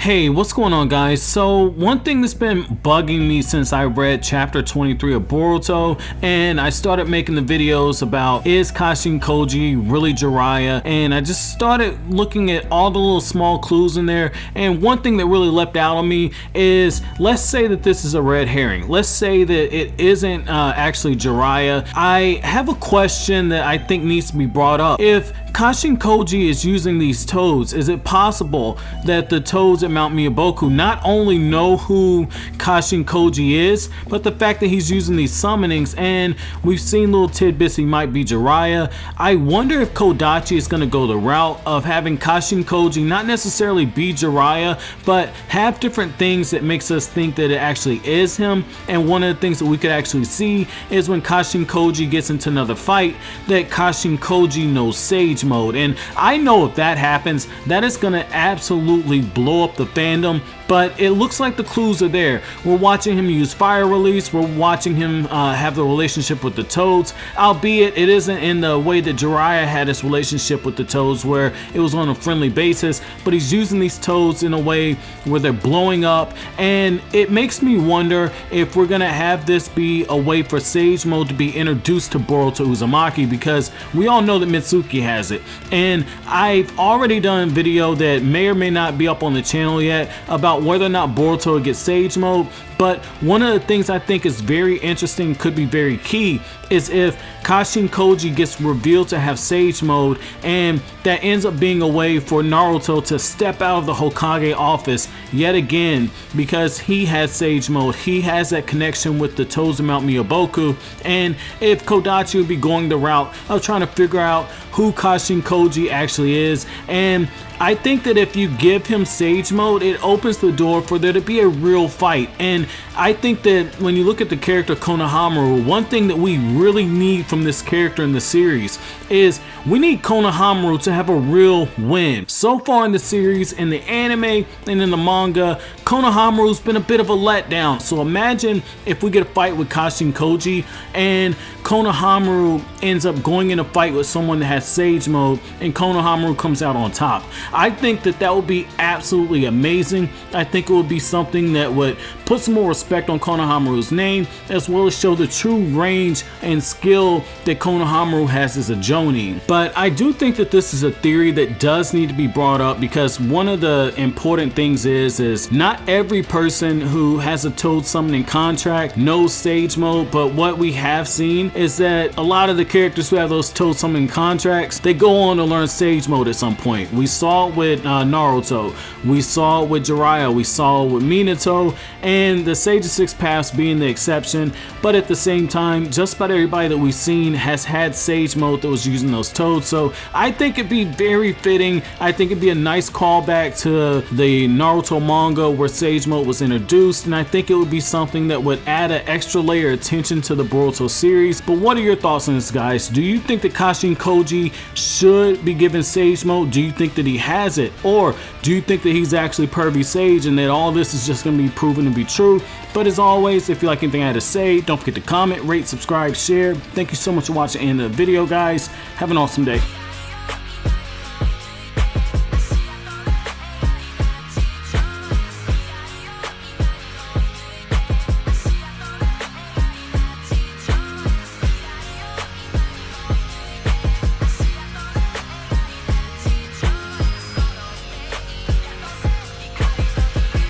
Hey, what's going on, guys? So one thing that's been bugging me since I read chapter 23 of Boruto and I started making the videos about, is Kashin Koji really Jiraiya? And I just started looking at all the little small clues in there, and one thing that really leapt out on me is, let's say that this is a red herring. Let's say that it isn't actually Jiraiya. I have a question that I think needs to be brought up. If Kashin Koji is using these toads, is it possible that the toads at Mount Miyaboku not only know who Kashin Koji is, but the fact that he's using these summonings, and we've seen little tidbits he might be Jiraiya? I wonder if Kodachi is going to go the route of having Kashin Koji not necessarily be Jiraiya, but have different things that makes us think that it actually is him. And one of the things that we could actually see is when Kashin Koji gets into another fight, that Kashin Koji knows Sage Mode. And I know if that happens, that is going to absolutely blow up the fandom. But it looks like the clues are there. We're watching him use fire release. We're watching him have the relationship with the toads, albeit it isn't in the way that Jiraiya had his relationship with the toads, where it was on a friendly basis, but he's using these toads in a way where they're blowing up. And it makes me wonder if we're gonna have this be a way for Sage Mode to be introduced to Boruto Uzumaki, because we all know that Mitsuki has it. And I've already done a video that may or may not be up on the channel yet about whether or not Boruto gets Sage Mode. But one of the things I think is very interesting, could be very key, is if Kashin Koji gets revealed to have Sage Mode, and that ends up being a way for Naruto to step out of the Hokage office yet again, because he has Sage Mode, he has that connection with the toads of Mount Miyaboku. And if Kodachi would be going the route of trying to figure out who Kashin Koji actually is, and I think that if you give him Sage Mode, it opens the door for there to be a real fight. And I think that when you look at the character Konohamaru, one thing that we really need from this character in the series is we need Konohamaru to have a real win. So far in the series, in the anime and in the manga, Konohamaru's been a bit of a letdown. So imagine if we get a fight with Kashin Koji and Konohamaru ends up going in a fight with someone that has Sage Mode and Konohamaru comes out on top. I think that that would be absolutely amazing. I think it would be something that would put some more respect on Konohamaru's name, as well as show the true range and skill that Konohamaru has as a Jonin. But I do think that this is a theory that does need to be brought up, because one of the important things is not every person who has a toad summoning contract knows Sage Mode. But what we have seen is that a lot of the characters who have those toad summoning contracts, they go on to learn Sage Mode at some point. We saw it with Naruto, we saw it with Jiraiya, we saw it with Minato, and the Sage of Six Paths being the exception. But at the same time, just about everybody that we've seen has had Sage Mode that was using those toads. So I think it'd be very fitting. I think it'd be a nice callback to the Naruto manga where Sage Mode was introduced, and I think it would be something that would add an extra layer of attention to the Boruto series. But what are your thoughts on this, guys? Do you think that Kashin Koji should be given Sage Mode? Do you think that he has it? Or do you think that he's actually pervy Sage and that all this is just going to be proven to be true? But as always, if you like anything I had to say, don't forget to comment, rate, subscribe, share. Thank you so much for watching the end of the video, guys. Have an awesome day.